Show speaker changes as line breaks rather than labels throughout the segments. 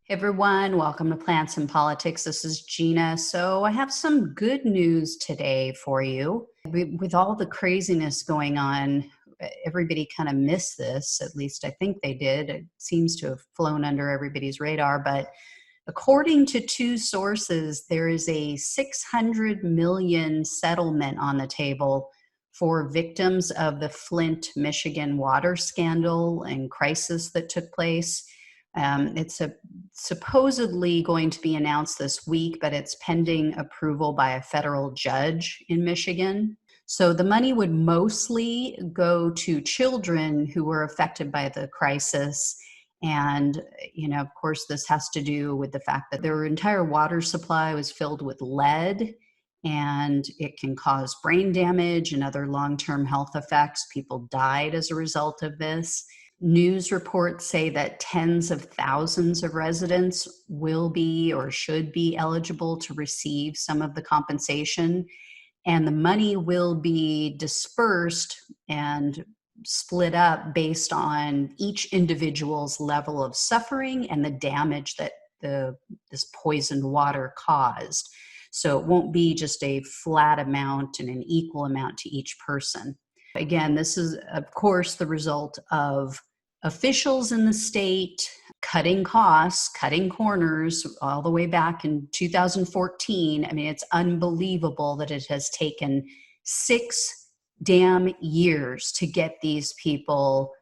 Hey everyone, welcome to Plants and Politics. This is Gina. So, I have some good news today for you. With all the craziness going on, everybody kind of missed this. At least I think they did. It seems to have flown under everybody's radar. But according to two sources, there is a 600 million settlement on the table for victims of the Flint, Michigan water scandal and crisis that took place. It's supposedly going to be announced this week, but it's pending approval by a federal judge in Michigan. So the money would mostly go to children who were affected by the crisis. And, of course, this has to do with the fact that their entire water supply was filled with lead, and it can cause brain damage and other long-term health effects. People died as a result of this. News reports say that tens of thousands of residents will be or should be eligible to receive some of the compensation, and the money will be dispersed and split up based on each individual's level of suffering and the damage that this poisoned water caused. So it won't be just a flat amount and an equal amount to each person. Again, this is, of course, the result of officials in the state cutting costs, cutting corners all the way back in 2014. I mean, it's unbelievable that it has taken 6 damn years to get these people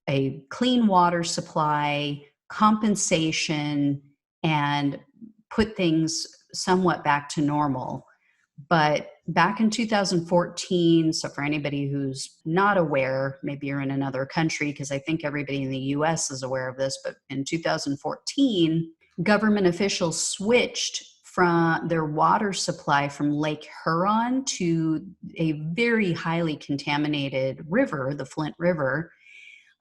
a clean water supply, compensation, and put things somewhat back to normal. But back in 2014, so for anybody who's not aware, maybe you're in another country, because I think everybody in the US is aware of this, but in 2014, government officials switched from their water supply from Lake Huron to a very highly contaminated river, the Flint River.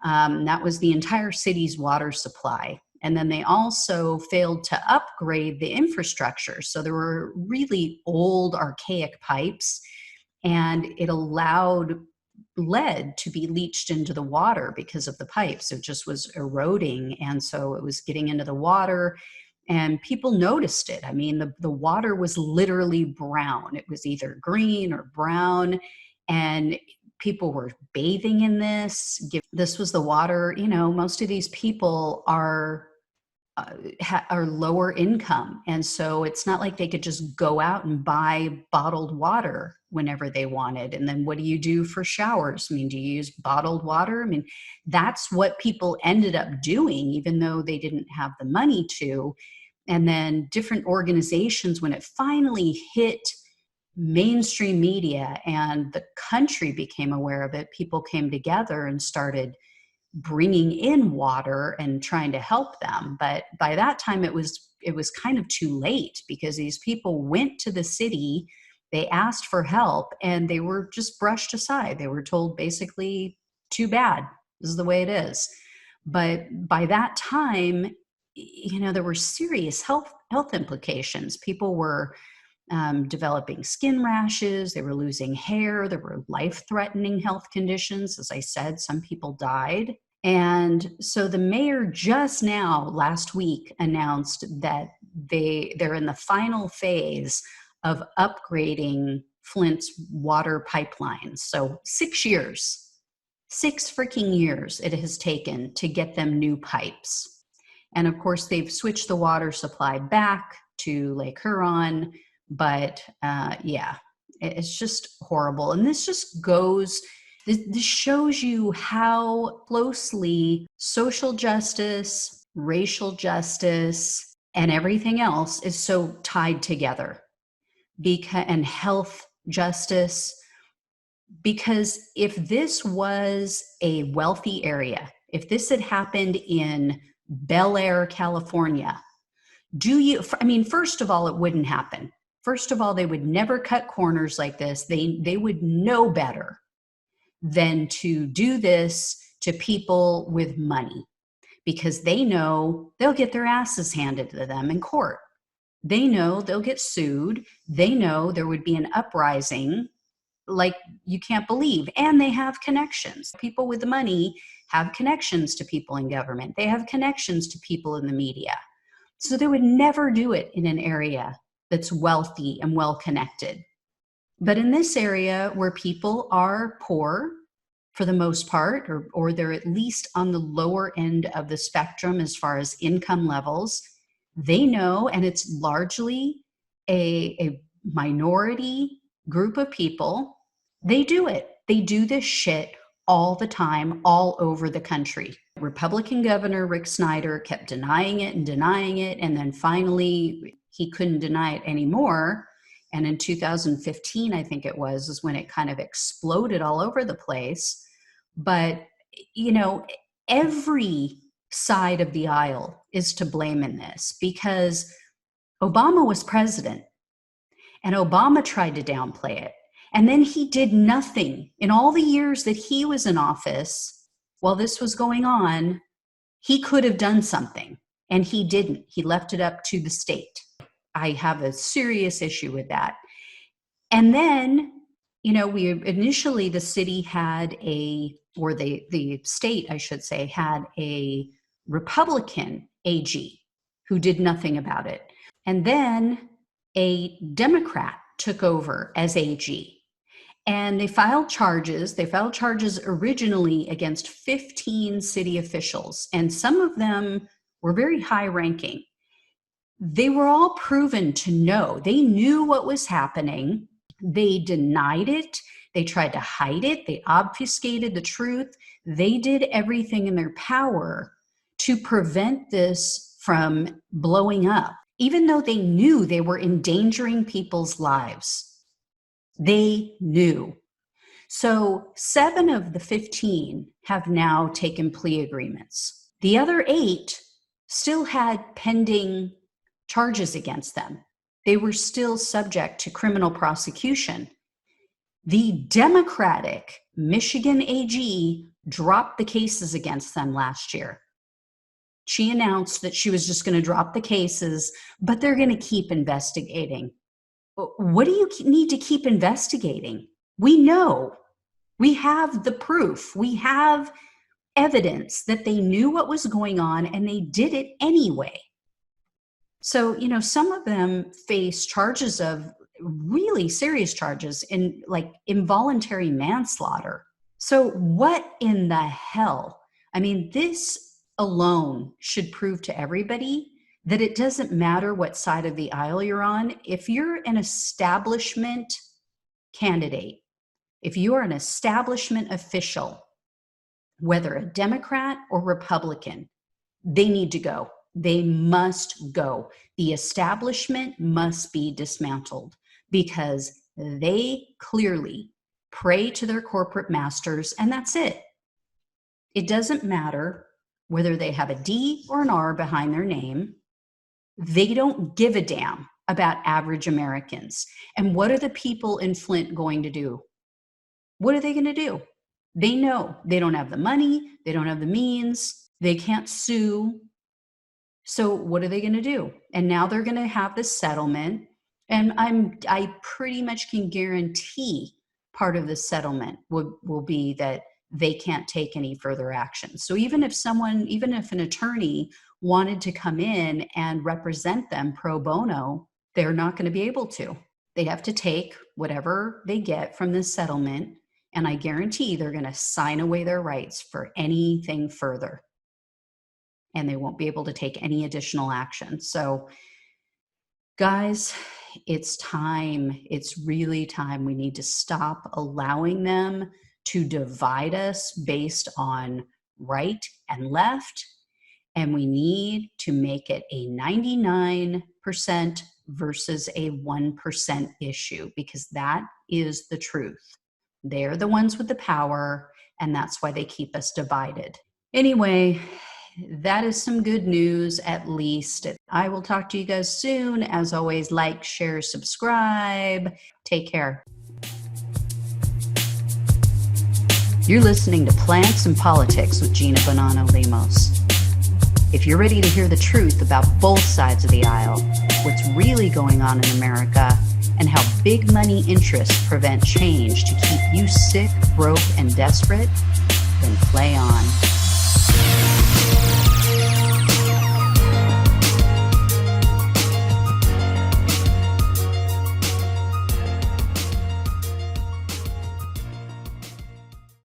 That was the entire city's water supply. And then they also failed to upgrade the infrastructure. So there were really old, archaic pipes, and it allowed lead to be leached into the water because of the pipes. It just was eroding. And so it was getting into the water, and people noticed it. I mean, the water was literally brown. It was either green or brown. And people were bathing in this. This was the water. Most of these people are lower income. And so it's not like they could just go out and buy bottled water whenever they wanted. And then what do you do for showers? I mean, do you use bottled water? I mean, that's what people ended up doing, even though they didn't have the money to. And then different organizations, when it finally hit mainstream media and the country became aware of it, people came together and started bringing in water and trying to help them. But by that time, it was kind of too late, because these people went to the city, they asked for help, and they were just brushed aside. They were told basically, too bad, this is the way it is. But by that time, there were serious health implications. People were developing skin rashes, they were losing hair, there were life-threatening health conditions. As I said, some people died. And so the mayor just now, last week, announced that they're in the final phase of upgrading Flint's water pipelines. So 6 years, 6 freaking years it has taken to get them new pipes. And of course, they've switched the water supply back to Lake Huron. But yeah, it's just horrible. And this shows you how closely social justice, racial justice, and everything else is so tied together, and health justice. Because if this was a wealthy area, if this had happened in Bel Air, California, first of all, it wouldn't happen. First of all, they would never cut corners like this. They would know better than to do this to people with money, because they know they'll get their asses handed to them in court. They know they'll get sued. They know there would be an uprising like you can't believe. And they have connections. People with the money have connections to people in government. They have connections to people in the media. So they would never do it in an area that's wealthy and well connected. But in this area where people are poor for the most part, or they're at least on the lower end of the spectrum as far as income levels, they know, and it's largely a minority group of people, they do it. They do this shit all the time, all over the country. Republican Governor Rick Snyder kept denying it, and then finally he couldn't deny it anymore. And in 2015, I think it was, is when it kind of exploded all over the place. But, every side of the aisle is to blame in this, because Obama was president and Obama tried to downplay it. And then he did nothing in all the years that he was in office while this was going on. He could have done something, and he didn't. He left it up to the state. I have a serious issue with that. And then, initially the city had the state, I should say, had a Republican AG who did nothing about it. And then a Democrat took over as AG. And they filed charges. They filed charges originally against 15 city officials, and some of them were very high ranking. They were all proven to know. They knew what was happening. They denied it. They tried to hide it. They obfuscated the truth. They did everything in their power to prevent this from blowing up, even though they knew they were endangering people's lives. They knew. So 7 of the 15 have now taken plea agreements. The other 8 still had pending charges against them. They were still subject to criminal prosecution. The Democratic Michigan AG dropped the cases against them last year. She announced that she was just going to drop the cases, but they're going to keep investigating. What do you need to keep investigating? We know. We have the proof. We have evidence that they knew what was going on and they did it anyway. So, some of them face charges of really serious charges in like involuntary manslaughter. So what in the hell? I mean, this alone should prove to everybody that it doesn't matter what side of the aisle you're on. If you're an establishment candidate, if you are an establishment official, whether a Democrat or Republican, they need to go. They must go. The establishment must be dismantled because they clearly pray to their corporate masters, and that's it. It doesn't matter whether they have a D or an R behind their name. They don't give a damn about average Americans. And what are the people in Flint going to do? What are they going to do? They know they don't have the money. They don't have the means. They can't sue. So what are they going to do? And now they're going to have this settlement. And I pretty much can guarantee part of the settlement will be that they can't take any further action. So even if an attorney wanted to come in and represent them pro bono, they're not going to be able to. They have to take whatever they get from this settlement, and I guarantee they're going to sign away their rights for anything further. And they won't be able to take any additional action. So, guys, it's time. It's really time. We need to stop allowing them to divide us based on right and left. And we need to make it a 99% versus a 1% issue, because that is the truth. They're the ones with the power, and that's why they keep us divided. Anyway, that is some good news, at least. I will talk to you guys soon. As always, like, share, subscribe. Take care. You're listening to Plants and Politics with Gina Bonanno Lemos. If you're ready to hear the truth about both sides of the aisle, what's really going on in America, and how big money interests prevent change to keep you sick, broke, and desperate, then play on.